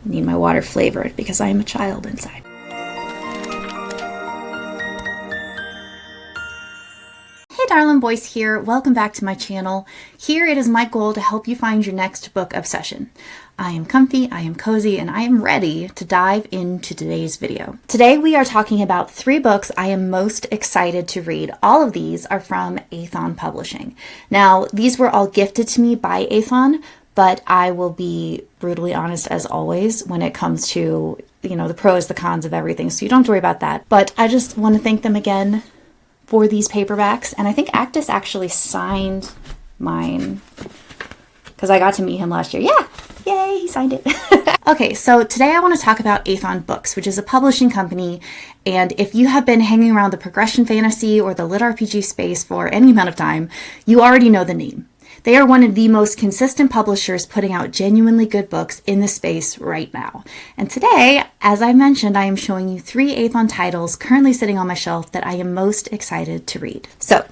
I need my water flavored because I am a child inside. Hey darling, Boyce here. Welcome back to my channel. Here it is my goal to help you find your next book obsession. I am comfy, I am cozy, and I am ready to dive into today's video. Today we are talking about 3 books I am most excited to read. All of these are from Aethon Publishing. Now, these were all gifted to me by Aethon, but I will be brutally honest as always when it comes to, the pros, the cons of everything, so you don't have to worry about that. But I just want to thank them again for these paperbacks, and I think Actus actually signed mine because I got to meet him last year. Yeah, yay, he signed it. Okay, so today I want to talk about Aethon Books, which is a publishing company, and if you have been hanging around the progression fantasy or the lit RPG space for any amount of time, you already know the name. They are one of the most consistent publishers putting out genuinely good books in the space right now. And today, as I mentioned, I am showing you 3 Aethon titles currently sitting on my shelf that I am most excited to read. So,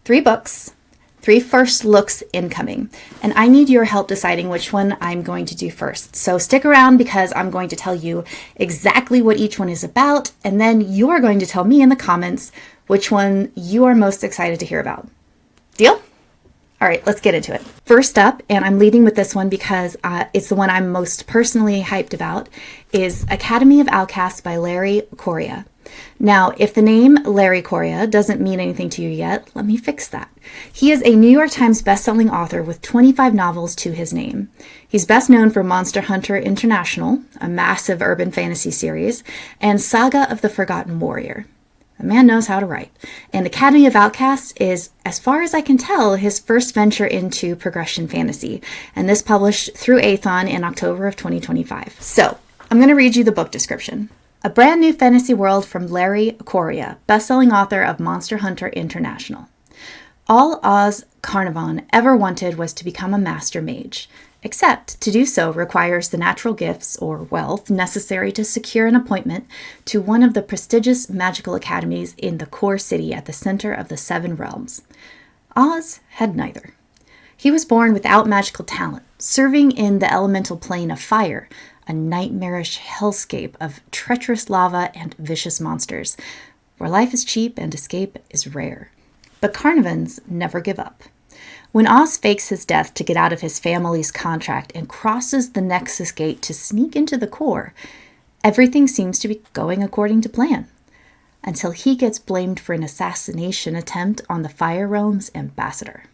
3 books, 3 first looks incoming. And I need your help deciding which one I'm going to do first. So stick around because I'm going to tell you exactly what each one is about, and then you're going to tell me in the comments which one you are most excited to hear about. Deal? All right, let's get into it. First up, and I'm leading with this one because it's the one I'm most personally hyped about, is Academy of Outcasts by Larry Correia. Now, if the name Larry Correia doesn't mean anything to you yet, let me fix that. He is a New York Times bestselling author with 25 novels to his name. He's best known for Monster Hunter International, a massive urban fantasy series, and Saga of the Forgotten Warrior. The man knows how to write. And Academy of Outcasts is, as far as I can tell, his first venture into progression fantasy, and this published through Aethon in October of 2025. So, I'm going to read you the book description. A brand new fantasy world from Larry Correia, best-selling author of Monster Hunter International. All Oz Carnarvon ever wanted was to become a master mage. Except to do so requires the natural gifts or wealth necessary to secure an appointment to one of the prestigious magical academies in the core city at the center of the 7 realms. Oz had neither. He was born without magical talent, serving in the elemental plane of fire, a nightmarish hellscape of treacherous lava and vicious monsters, where life is cheap and escape is rare. But Carnarvons never give up. When Oz fakes his death to get out of his family's contract and crosses the Nexus Gate to sneak into the core, everything seems to be going according to plan, until he gets blamed for an assassination attempt on the Fire Realm's ambassador.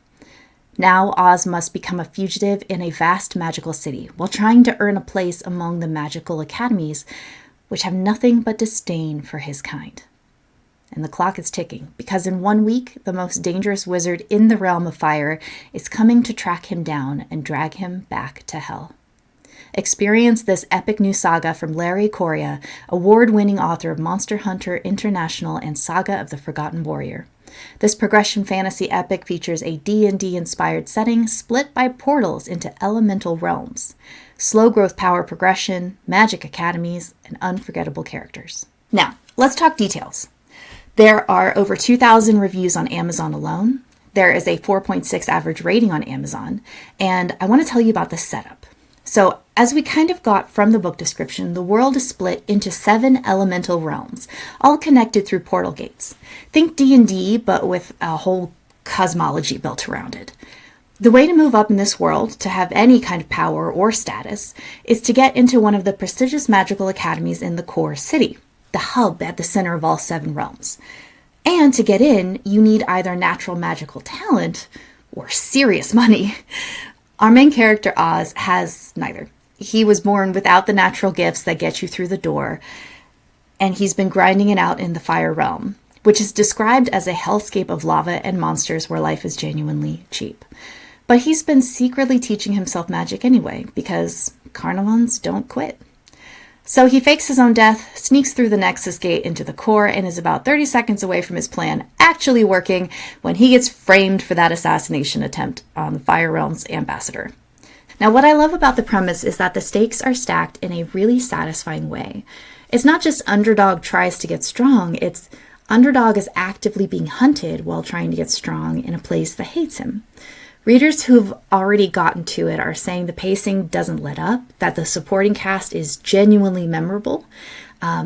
Now Oz must become a fugitive in a vast magical city, while trying to earn a place among the magical academies, which have nothing but disdain for his kind. And the clock is ticking, because in 1 week, the most dangerous wizard in the realm of fire is coming to track him down and drag him back to hell. Experience this epic new saga from Larry Correia, award-winning author of Monster Hunter International and Saga of the Forgotten Warrior. This progression fantasy epic features a D&D-inspired setting split by portals into elemental realms, slow growth power progression, magic academies, and unforgettable characters. Now, let's talk details. There are over 2,000 reviews on Amazon alone. There is a 4.6 average rating on Amazon, and I want to tell you about the setup. So, as we kind of got from the book description, the world is split into 7 elemental realms, all connected through portal gates. Think D&D, but with a whole cosmology built around it. The way to move up in this world, to have any kind of power or status, is to get into one of the prestigious magical academies in the core city, the hub at the center of all 7 realms. And to get in, you need either natural magical talent or serious money. Our main character, Oz, has neither. He was born without the natural gifts that get you through the door, and he's been grinding it out in the fire realm, which is described as a hellscape of lava and monsters where life is genuinely cheap. But he's been secretly teaching himself magic anyway, because Carnarvons don't quit. So he fakes his own death, sneaks through the Nexus Gate into the core, and is about 30 seconds away from his plan actually working when he gets framed for that assassination attempt on the Fire Realm's ambassador. Now, what I love about the premise is that the stakes are stacked in a really satisfying way. It's not just underdog tries to get strong, it's underdog is actively being hunted while trying to get strong in a place that hates him. Readers who've already gotten to it are saying the pacing doesn't let up, that the supporting cast is genuinely memorable.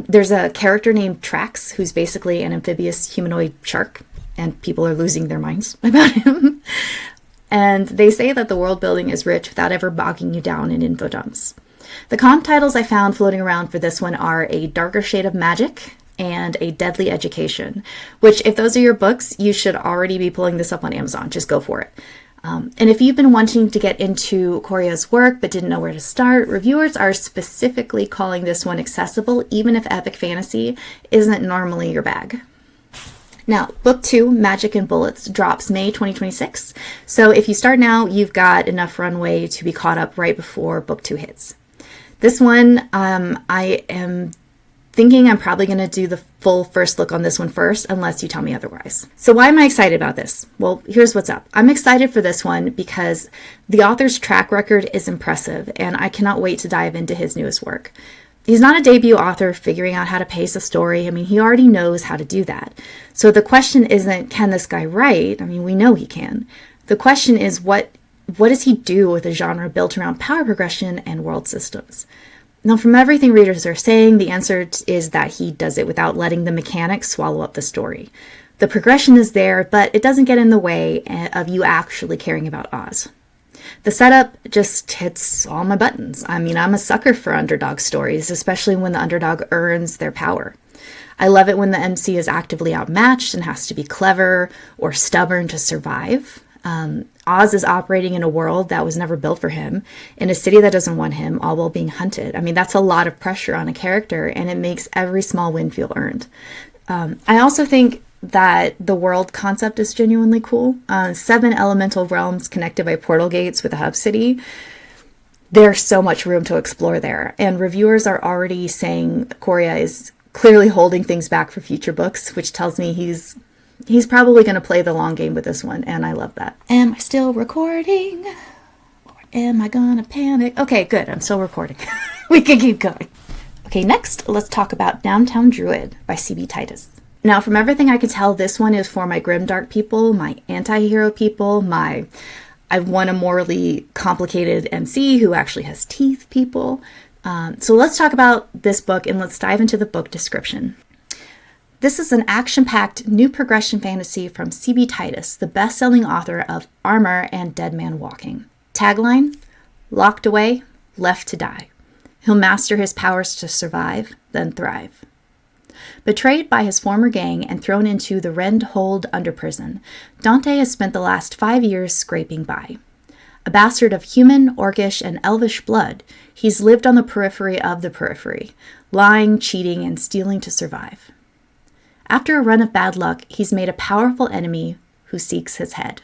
There's a character named Trax, who's basically an amphibious humanoid shark, and people are losing their minds about him. And they say that the world building is rich without ever bogging you down in info dumps. The comp titles I found floating around for this one are A Darker Shade of Magic and A Deadly Education, which, if those are your books, you should already be pulling this up on Amazon. Just go for it. And if you've been wanting to get into Correia's work but didn't know where to start, reviewers are specifically calling this one accessible, even if epic fantasy isn't normally your bag. Now, Book 2, Magic and Bullets, drops May 2026. So if you start now, you've got enough runway to be caught up right before Book 2 hits. This one, I am thinking I'm probably going to do the full first look on this one first, unless you tell me otherwise. So why am I excited about this? Well, here's what's up. I'm excited for this one because the author's track record is impressive, and I cannot wait to dive into his newest work. He's not a debut author figuring out how to pace a story. I mean, he already knows how to do that. So the question isn't, can this guy write? I mean, we know he can. The question is, what does he do with a genre built around power progression and world systems? Now, from everything readers are saying, the answer is that he does it without letting the mechanics swallow up the story. The progression is there, but it doesn't get in the way of you actually caring about Oz. The setup just hits all my buttons. I mean, I'm a sucker for underdog stories, especially when the underdog earns their power. I love it when the MC is actively outmatched and has to be clever or stubborn to survive. Oz is operating in a world that was never built for him, in a city that doesn't want him, all while being hunted. I mean, that's a lot of pressure on a character, and it makes every small win feel earned. I also think that the world concept is genuinely cool. 7 elemental realms connected by portal gates with a hub city. There's so much room to explore there, and reviewers are already saying Correia is clearly holding things back for future books, which tells me he's probably going to play the long game with this one, and I love that. Am I still recording? Or am I going to panic? Okay, good. I'm still recording. We can keep going. Okay, next, let's talk about Downtown Druid by C.B. Titus. Now, from everything I can tell, this one is for my grimdark people, my anti-hero people, I want a morally complicated MC who actually has teeth people. So let's talk about this book, and let's dive into the book description. This is an action-packed new progression fantasy from C.B. Titus, the best-selling author of Armor and Dead Man Walking. Tagline: locked away, left to die. He'll master his powers to survive, then thrive. Betrayed by his former gang and thrown into the Rend-Hold underprison, Dante has spent the last 5 years scraping by. A bastard of human, orcish, and elvish blood, he's lived on the periphery of the periphery, lying, cheating, and stealing to survive. After a run of bad luck, he's made a powerful enemy who seeks his head.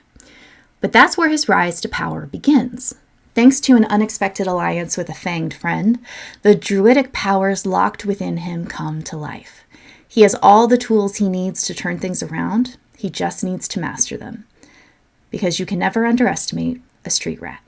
But that's where his rise to power begins. Thanks to an unexpected alliance with a fanged friend, the druidic powers locked within him come to life. He has all the tools he needs to turn things around. He just needs to master them. Because you can never underestimate a street rat.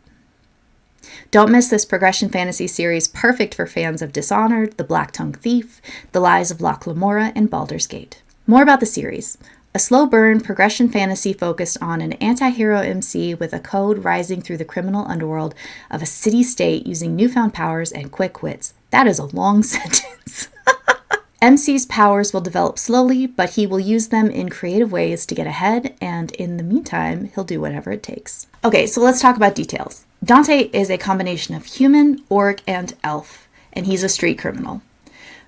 Don't miss this progression fantasy series, perfect for fans of Dishonored, The Black-Tongued Thief, The Lies of Locke Lamora, and Baldur's Gate. More about the series. A slow burn progression fantasy focused on an anti-hero MC with a code rising through the criminal underworld of a city-state using newfound powers and quick wits. That is a long sentence. MC's powers will develop slowly, but he will use them in creative ways to get ahead, and in the meantime, he'll do whatever it takes. Okay, so let's talk about details. Dante is a combination of human, orc, and elf, and he's a street criminal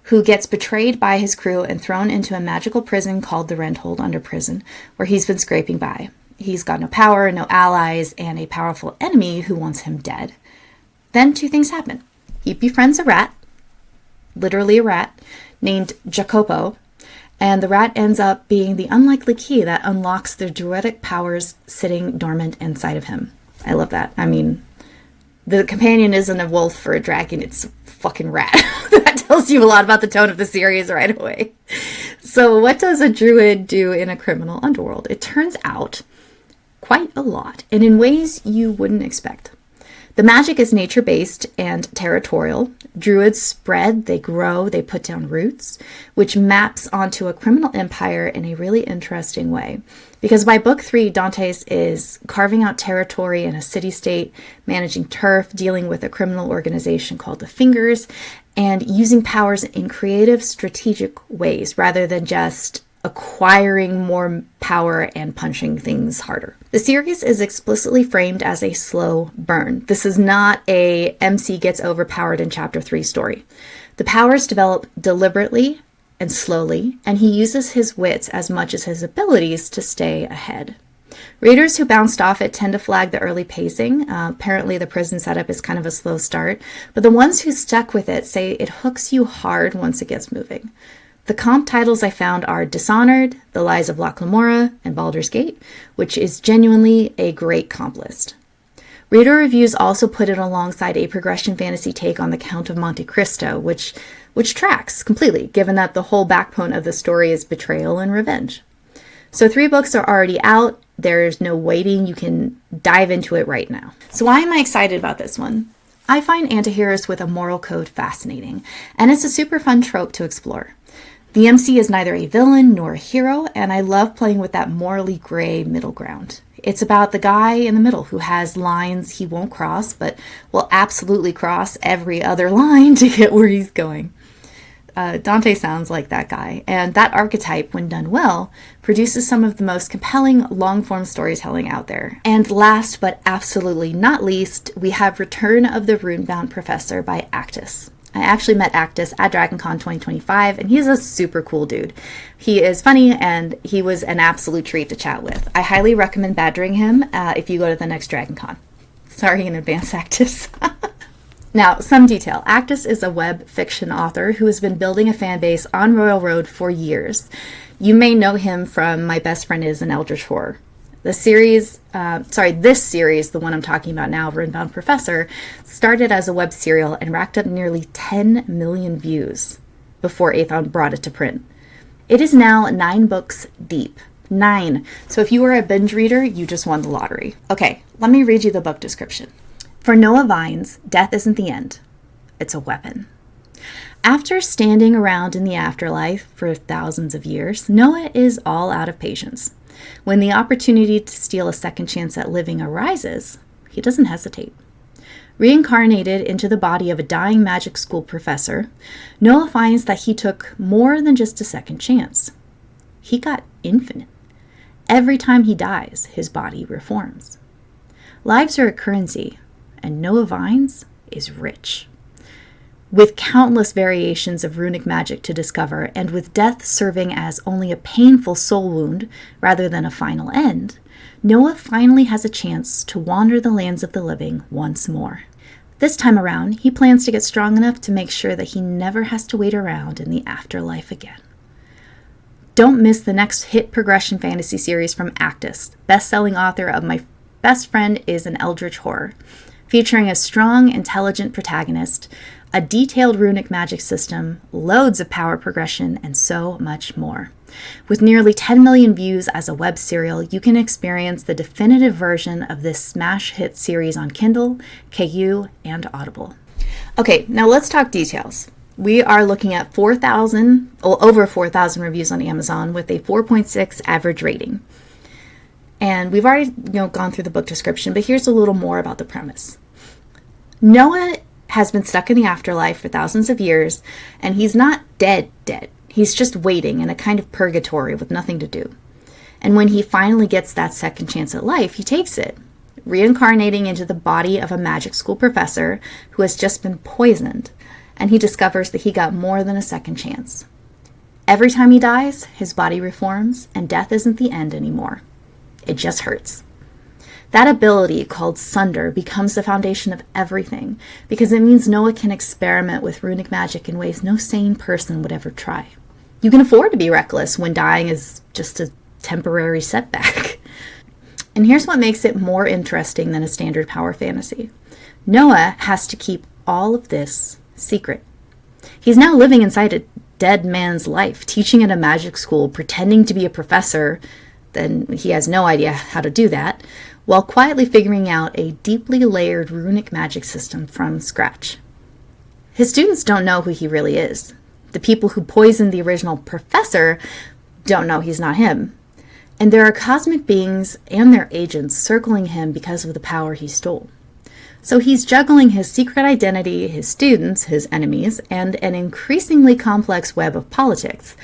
who gets betrayed by his crew and thrown into a magical prison called the Rend-Hold Underprison, where he's been scraping by. He's got no power, no allies, and a powerful enemy who wants him dead. Then 2 things happen. He befriends a rat, literally a rat, named Jacopo, and the rat ends up being the unlikely key that unlocks the druidic powers sitting dormant inside of him. I love that. I mean, the companion isn't a wolf or a dragon, it's a fucking rat. That tells you a lot about the tone of the series right away. So what does a druid do in a criminal underworld? It turns out quite a lot, and in ways you wouldn't expect. The magic is nature-based and territorial. Druids spread, they grow, they put down roots, which maps onto a criminal empire in a really interesting way. Because by book 3, Dantes is carving out territory in a city-state, managing turf, dealing with a criminal organization called the Fingers, and using powers in creative, strategic ways rather than just acquiring more power and punching things harder. The series is explicitly framed as a slow burn. This is not a MC gets overpowered in chapter 3 story. The powers develop deliberately and slowly, and he uses his wits as much as his abilities to stay ahead. Readers who bounced off it tend to flag the early pacing. Apparently the prison setup is kind of a slow start, but the ones who stuck with it say it hooks you hard once it gets moving. The comp titles I found are Dishonored, The Lies of Locke Lamora, and Baldur's Gate, which is genuinely a great comp list. Reader reviews also put it alongside a progression fantasy take on the Count of Monte Cristo, which tracks completely, given that the whole backbone of the story is betrayal and revenge. So 3 books are already out. There's no waiting. You can dive into it right now. So why am I excited about this one? I find antiheroes with a moral code fascinating, and it's a super fun trope to explore. The MC is neither a villain nor a hero, and I love playing with that morally gray middle ground. It's about the guy in the middle who has lines he won't cross, but will absolutely cross every other line to get where he's going. Dante sounds like that guy, and that archetype, when done well, produces some of the most compelling long-form storytelling out there. And last but absolutely not least, we have Return of the Runebound Professor by Actus. I actually met Actus at DragonCon 2025, and he's a super cool dude. He is funny, and he was an absolute treat to chat with. I highly recommend badgering him if you go to the next DragonCon. Sorry in advance, Actus. Now, some detail. Actus is a web fiction author who has been building a fan base on Royal Road for years. You may know him from My Best Friend is an Eldritch Horror. This series, the one I'm talking about now, Runebound Professor, started as a web serial and racked up nearly 10 million views before Aethon brought it to print. It is now 9 books deep. 9. So if you are a binge reader, you just won the lottery. Okay, let me read you the book description. For Noah Vines, death isn't the end. It's a weapon. After standing around in the afterlife for thousands of years, Noah is all out of patience. When the opportunity to steal a second chance at living arises, he doesn't hesitate. Reincarnated into the body of a dying magic school professor, Noah finds that he took more than just a second chance. He got infinite. Every time he dies, his body reforms. Lives are a currency, and Noah Vines is rich. With countless variations of runic magic to discover, and with death serving as only a painful soul wound rather than a final end, Noah finally has a chance to wander the lands of the living once more. This time around, he plans to get strong enough to make sure that he never has to wait around in the afterlife again. Don't miss the next hit progression fantasy series from Actus, best-selling author of My Best Friend is an Eldritch Horror, featuring a strong, intelligent protagonist, a detailed runic magic system, loads of power progression, and so much more. With nearly 10 million views as a web serial, you can experience the definitive version of this smash hit series on Kindle, KU, and Audible. Okay, now let's talk details. We are looking at over 4,000 reviews on Amazon with a 4.6 average rating. And we've already gone through the book description, but here's a little more about the premise. Noah has been stuck in the afterlife for thousands of years, and he's not dead. He's just waiting in a kind of purgatory with nothing to do. And when he finally gets that second chance at life, he takes it, reincarnating into the body of a magic school professor who has just been poisoned, and he discovers that he got more than a second chance. Every time he dies, his body reforms, and death isn't the end anymore. It just hurts. That ability, called Sunder, becomes the foundation of everything, because it means Noah can experiment with runic magic in ways no sane person would ever try. You can afford to be reckless when dying is just a temporary setback. And here's what makes it more interesting than a standard power fantasy. Noah has to keep all of this secret. He's now living inside a dead man's life, teaching at a magic school, pretending to be a professor. Then he has no idea how to do that, while quietly figuring out a deeply layered runic magic system from scratch. His students don't know who he really is. The people who poisoned the original professor don't know he's not him. And there are cosmic beings and their agents circling him because of the power he stole. So he's juggling his secret identity, his students, his enemies, and an increasingly complex web of politics,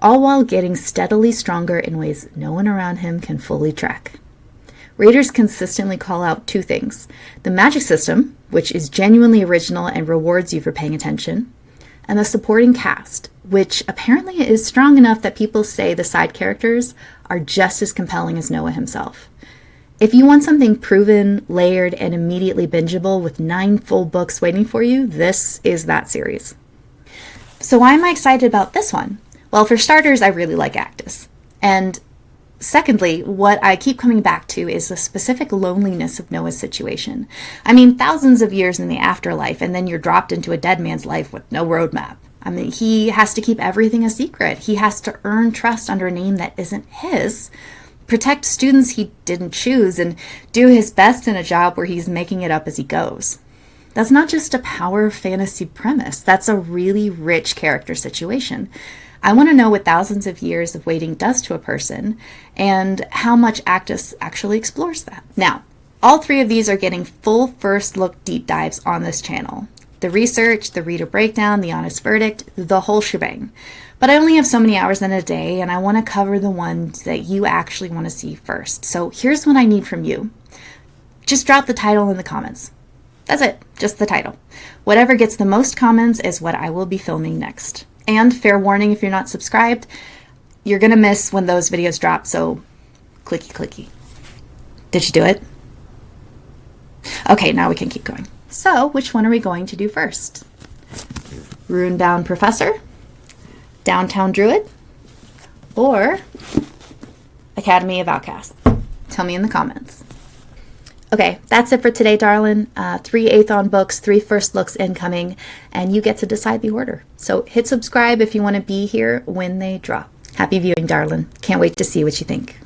all while getting steadily stronger in ways no one around him can fully track. Readers consistently call out two things: the magic system, which is genuinely original and rewards you for paying attention, and the supporting cast, which apparently is strong enough that people say the side characters are just as compelling as Noah himself. If you want something proven, layered, and immediately bingeable with 9 full books waiting for you, this is that series. So why am I excited about this one? Well, for starters, I really like Actus. And secondly, what I keep coming back to is the specific loneliness of Noah's situation. I mean, thousands of years in the afterlife, and then you're dropped into a dead man's life with no roadmap. I mean, he has to keep everything a secret. He has to earn trust under a name that isn't his, protect students he didn't choose, and do his best in a job where he's making it up as he goes. That's not just a power fantasy premise. That's a really rich character situation. I want to know what thousands of years of waiting does to a person and how much Actus actually explores that. Now, all 3 of these are getting full first look deep dives on this channel. The research, the reader breakdown, the honest verdict, the whole shebang. But I only have so many hours in a day, and I want to cover the ones that you actually want to see first. So here's what I need from you. Just drop the title in the comments. That's it, just the title. Whatever gets the most comments is what I will be filming next. And fair warning, if you're not subscribed, you're going to miss when those videos drop, so clicky clicky. Did you do it? Okay, now we can keep going. So, which one are we going to do first? Runebound Professor? Downtown Druid? Or Academy of Outcasts? Tell me in the comments. Okay, that's it for today, darling. 3 Aethon books, 3 first looks incoming, and you get to decide the order. So hit subscribe if you want to be here when they drop. Happy viewing, darling. Can't wait to see what you think.